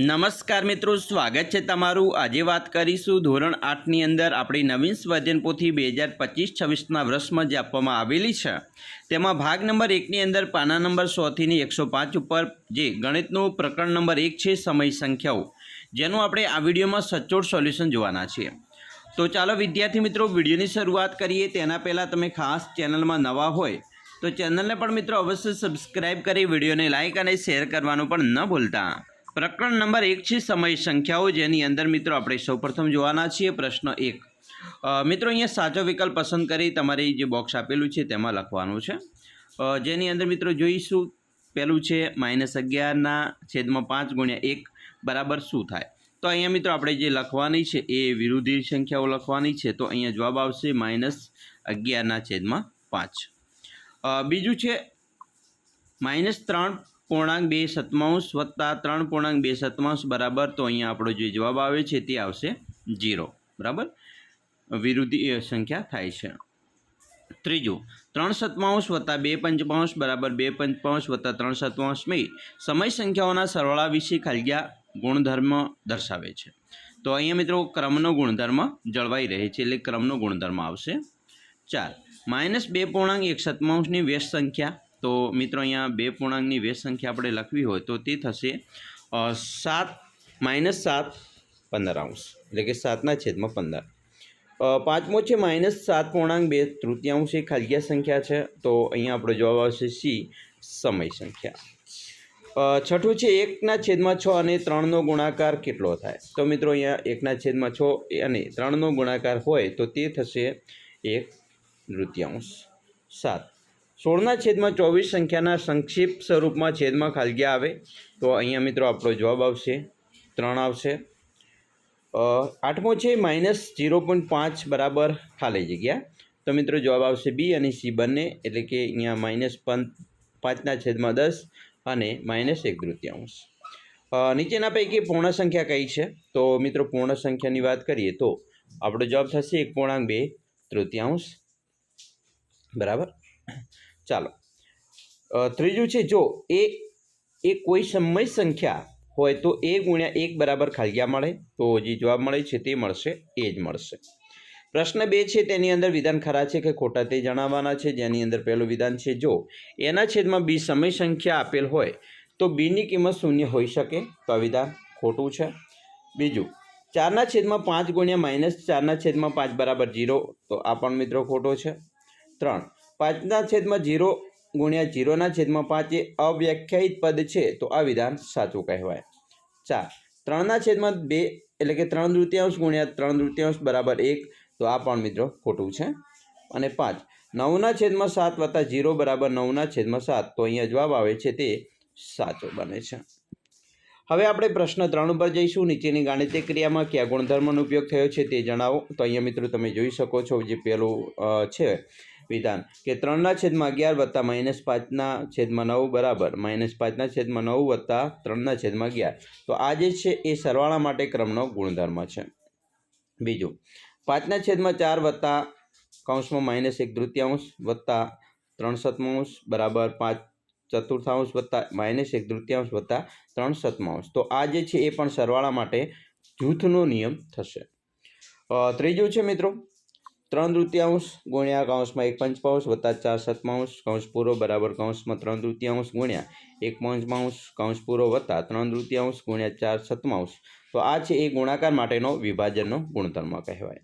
નમસ્કાર મિત્રો, સ્વાગત છે તમારું। આજે વાત કરીશું ધોરણ 8ની અંદર આપણી નવીન સ્વાધ્યાયન પોથી 2025-26ના વર્ષમાં જે આપવામાં આવેલી છે તેમાં ભાગ નંબર 1ની અંદર પાના નંબર 100 થી 105 ઉપર જે ગણિતનું પ્રકરણ નંબર 1 છે સમય સંખ્યાઓ, જેનું આપણે આ વિડીયોમાં સચોટ સોલ્યુશન જોવાના છીએ। તો ચાલો વિદ્યાર્થી મિત્રો વિડીયોની શરૂઆત કરીએ। તેના પહેલાં તમે ખાસ ચેનલમાં નવા હોય તો ચેનલને પણ મિત્રો અવશ્ય સબસ્ક્રાઈબ કરી વિડીયોને લાઇક અને શેર કરવાનું પણ ન ભૂલતા। પ્રકરણ નંબર 1 છે સમય સંખ્યાઓ, જેની અંદર મિત્રો આપણે સૌપ્રથમ જોવાના છીએ પ્રશ્ન 1। મિત્રો અહીંયા સાચો વિકલ્પ પસંદ કરી તમારે જે બોક્સ આપેલું છે તેમાં લખવાનું છે, જેની અંદર મિત્રો જોઈશું પહેલું છે -11/5 × 1 બરાબર શું થાય। તો અહીંયા મિત્રો આપણે જે લખવાની છે એ વિરુદ્ધ સંખ્યાઓ લખવાની છે, તો અહીંયા જવાબ આવશે -11/5। બીજું છે -3.2 વત્તા 3.2 બરાબર, તો અહીંયા આપણો જે જવાબ આવે છે તે આવશે 0 બરાબર, વિરુદ્ધ સંખ્યા થાય છે। ત્રીજું 3/7 વત્તા 2/5 બરાબર 2/5 વત્તા 3/7 સમય સંખ્યાઓના સરવાળા વિશે ખાલીયા ગુણધર્મ દર્શાવે છે। તો અહીંયા મિત્રો ક્રમનો ગુણધર્મ જળવાઈ રહે છે, એટલે ક્રમનો ગુણધર્મ આવશે। 4 -2.1 ની વ્યસ્ત સંખ્યા, તો મિત્રો અહીંયા 2 પૂર્ણાંકની વ્યસ્ત સંખ્યા આપણે લખવી હોય તો તે થશે -7/15, એટલે કે 7/15। પાંચમો છે -7.2 એ ખાલીયા સંખ્યા છે, તો અહીંયા આપણો જવાબ આવશે સી સમય સંખ્યા। છઠ્ઠું છે 1/6 અને 3નો ગુણાકાર કેટલો થાય। તો મિત્રો અહીંયા 1/6 અને 3નો ગુણાકાર હોય તો તે થશે 1/3। 7 16/24 સંખ્યાના સંક્ષિપ્ત સ્વરૂપમાં છેદમાં ખાલીયા આવે, તો અહીંયા મિત્રો આપણો જવાબ આવશે 3 આવશે। આઠમો છે -0.5 બરાબર ખાલી જગ્યા, તો મિત્રો જવાબ આવશે બી અને સી બંને, એટલે કે અહીંયા -5/10 અને -1/3। નીચેના પૈકી પૂર્ણ સંખ્યા કઈ છે? તો મિત્રો પૂર્ણ સંખ્યાની વાત કરીએ તો આપણો જવાબ થશે 1.2 બરાબર। ચાલો ત્રીજું છે જો એ કોઈ સમય સંખ્યા હોય તો a × 1 બરાબર ખાલીયા મળે, તો જે જવાબ મળે છે તે મળશે એ જ મળશે। પ્રશ્ન 2 છે તેની અંદર વિધાન ખરા છે કે ખોટા તે જણાવવાના છે, જેની અંદર પહેલું વિધાન છે જો a/b સમય સંખ્યા આપેલ હોય તો bની કિંમત 0 હોઈ શકે, તો આ વિધાન ખોટું છે। બીજું 4/5 × -4/5 બરાબર 0, તો આ પણ મિત્રો ખોટો છે। 3 5/0 × 0/5 એ અવ્યાખ્યાયિત પદ છે, તો આ વિધાન સાચું કહેવાય। 4 3/2 એટલે કે 3/3 × 3/3 બરાબર 1, તો આ પણ મિત્રો ખોટું છે। અને 5 9/7 વત્તા 0 બરાબર 9/7, તો અહીંયા જવાબ આવે છે તે સાચો બને છે। હવે આપણે પ્રશ્ન 3 ઉપર જઈશું। નીચેની ગાણિતિક ક્રિયામાં કયા ગુણધર્મનો ઉપયોગ થયો છે તે જણાવો। તો અહીંયા મિત્રો તમે જોઈ શકો છો જે પહેલું છે વિધાન કે 3/11 વત્તા -5/9 બરાબર -5/9 વત્તા 3/11, તો આ જે છે એ સરવાળા માટે ક્રમનો ગુણધર્મ છે। બીજું 5/4 વત્તા -1/3 વત્તા 3/7 બરાબર 5/4 વત્તા -1/3 વત્તા 3/7, તો આ જે છે એ પણ સરવાળા માટે જૂથનો નિયમ થશે। ત્રીજું છે મિત્રો 3/3 × 1/5 વત્તા 4/7 બરાબર 3/3 × 1/5 વત્તા 3/3 × 4/7, તો આ છે એ ગુણાકાર માટેનો વિભાજનનો ગુણધર્મ કહેવાય।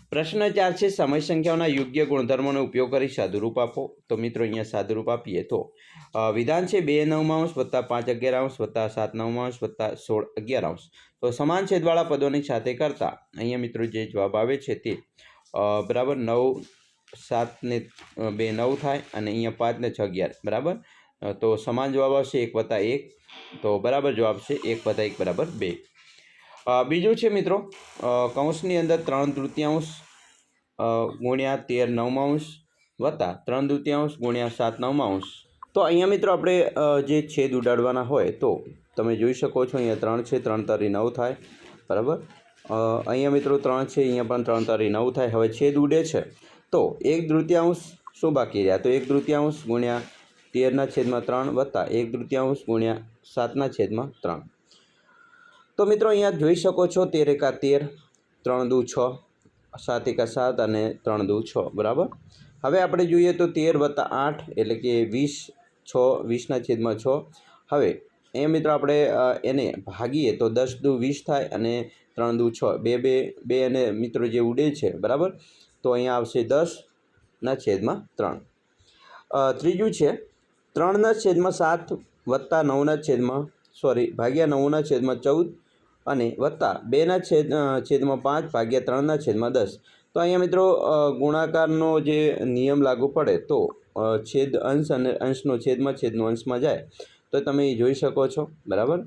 પ્રશ્ન 4 છે સમય સંખ્યાઓના યોગ્ય ગુણધર્મોનો ઉપયોગ કરી સાદુરૂપ આપો। તો મિત્રો અહીંયા સાદુરૂપ આપીએ તો વિધાન છે 2/9 વત્તા 5/11 વત્તા 7/9 વત્તા 16/11, તો સમાન છેદવાળા પદોની સાથે કરતા અહીંયા મિત્રો જે જવાબ આવે છે તે બરાબર 9 7 ને 2 9 થાય, અને અહીંયા 5 ને 6 11 બરાબર, તો સમાન જવાબ આવશે 1/1, તો બરાબર જવાબ છે 1/1 બરાબર 2। બીજું છે મિત્રો કૌંસની અંદર 3/3 × 13/9 વત્તા 3/3 × 7/9, તો અહીંયા મિત્રો આપણે જે છેદ ઉડાડવાના હોય તો તમે જોઈ શકો છો અહીંયા 3 છે, 3×3 9 થાય બરાબર। અહીંયા મિત્રો 3 છે, અહીંયા પણ 3×3 9 થાય। હવે છેદ ઉડે છે તો 1/3 શું બાકી રહ્યા, તો 1/3 × 13/3 વત્તા 1/3 × 7/3, તો મિત્રો અહીંયા જોઈ શકો છો 13 એકા 13, 3 દુ 6, 7 એકા 7 અને 3 દુ 6 બરાબર. હવે આપણે જોઈએ તો 13 + 8 એટલે કે 20, 20/6. હવે એ મિત્રો આપણે એને ભાગીએ તો 10 દુ 20 થાય અને 3 દુ 6, બે અને મિત્રો જે ઉડે છે બરાબર. તો અહીંયા આવશે 10/3. ત્રીજું છે 3/7 વત્તા 9/14 અને વત્તા 2/5 ભાગ્યા 3/10. તો અહીંયા મિત્રો ગુણાકારનો જે નિયમ લાગુ પડે તો છેદ અંશ અને અંશનો છેદનો અંશમાં જાય તો તમે જોઈ શકો છો બરાબર.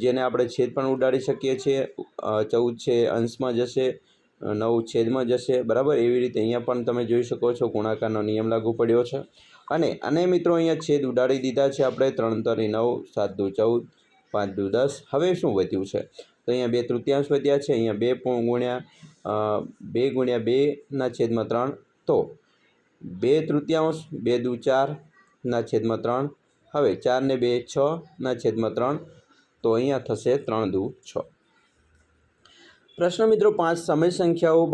જેને આપણે છેદ પણ ઉડાડી શકીએ છીએ. 14 છે અંશમાં જશે, 9 છેદમાં જશે બરાબર. એવી રીતે અહીંયા પણ તમે જોઈ શકો છો ગુણાકારનો નિયમ લાગુ પડ્યો છે. અને મિત્રો અહીંયા છેદ ઉડાડી દીધા છે આપણે. 3 તરી 9, 7 દુ 14, 5 દુ 10. હવે શું વધ્યું છે તો અહીંયા 2/3 વધ્યા છે. અહીંયા 2 ગુણ્યા 2/3 તો 2/3, 2 દુ 4/3. હવે 4 ને 2 6/3. તો અહીંયા થશે 3 દુ 6. પ્રશ્ન મિત્રો 5 સમય સંખ્યાઓ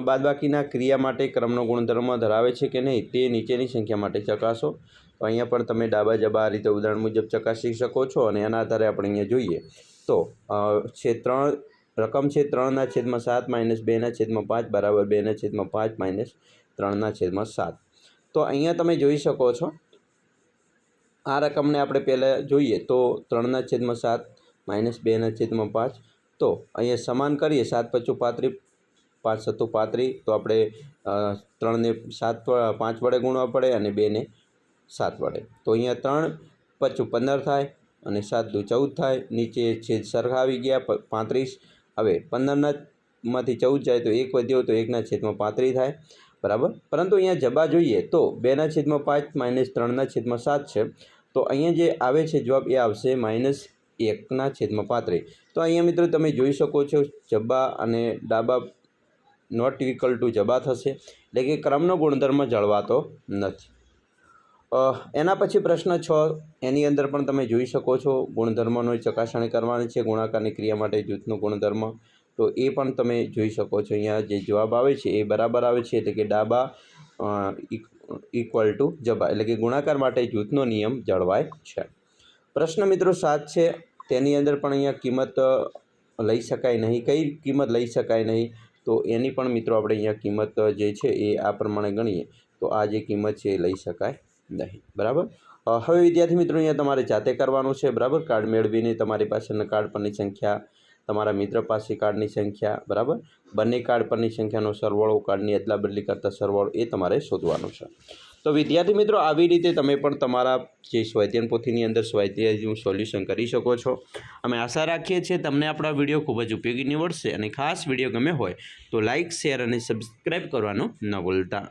બાદબાકીના ક્રિયા માટે ક્રમનો ગુણધર્મ ધરાવે છે કે નહીં તે નીચેની સંખ્યા માટે ચકાસો. તો અહીંયા પણ તમે ડાબા જબા આ રીતે ઉદાહરણ મુજબ ચકાસી શકો છો. અને એના આધારે આપણે અહીંયા જોઈએ તો રકમ છે 3/7 - 2/5 બરાબર 2/5 - 3/7. તો અહીંયા તમે જોઈ શકો છો આ રકમને આપણે પહેલાં જોઈએ તો 3/7 - 2/5. તો અહીંયા સમાન કરીએ 7 × 5 = 35, 5 × 35. તો આપણે 3 ને 5 વડે ગુણવા પડે અને 2 ને 7 વડે. તો અહીંયા 3 × 5 = 15 થાય અને 7 દુ 14 થાય. નીચે છેદ સરખા આવી ગયા 35. હવે 15માંથી 14 જાય તો 1 વધ્યો તો 1/35 થાય બરાબર. પરંતુ અહીંયા જબા જોઈએ તો 2/5 - 3/7 છે. તો અહીંયા જે આવે છે જવાબ એ આવશે -1/35. તો અહીંયા મિત્રો તમે જોઈ શકો છો જબા અને ડાબા નોટ ઇક્વલ ટુ જબા થશે. એટલે કે ક્રમનો ગુણધર્મ જળવાતો નથી. એના પછી પ્રશ્ન 6 એની અંદર પણ તમે જોઈ શકો છો ગુણધર્મનો ચકાસણી કરવાની છે ગુણાકારની ક્રિયા માટે જૂથનો ગુણધર્મ. તો એ પણ તમે જોઈ શકો છો. અહીંયા જે જવાબ આવે છે એ બરાબર આવે છે. એટલે કે ડાબા ઇક્વલ ટુ જબા એટલે કે ગુણાકાર માટે જૂથનો નિયમ જળવાય છે. પ્રશ્ન મિત્રો 7 છે તેની અંદર પણ અહીંયા કિંમત લઈ શકાય નહીં. કઈ કિંમત લઈ શકાય નહીં તો એની પણ મિત્રો આપણે અહીંયા કિંમત જે છે એ આ પ્રમાણે ગણીએ તો આ જે કિંમત છે એ લઈ શકાય નહીં બરાબર. હવે વિદ્યાર્થી મિત્રો અહીંયા તમારે જાતે કરવાનું છે બરાબર. કાર્ડ મેળવીને તમારી પાસેના કાર્ડ પરની સંખ્યા, તમારા મિત્ર પાસે કાર્ડની સંખ્યા બરાબર, બંને કાર્ડ પરની સંખ્યાનો સરવાળો, કાર્ડની અદલા બદલી કરતા સરવાળો એ તમારે શોધવાનું છે. તો વિદ્યાર્થી મિત્રો આવી રીતે તમે પણ તમારા જે સ્વાધ્યાયન પોથીની અંદર સ્વાધ્યાયનું સોલ્યુશન કરી શકો છો. અમે આશા રાખીએ છીએ તમને આપણા વિડીયો ખૂબ જ ઉપયોગી નીવડશે. અને ખાસ વિડીયો ગમે હોય તો લાઇક, શેર અને સબસ્ક્રાઈબ કરવાનું ન ભૂલતા.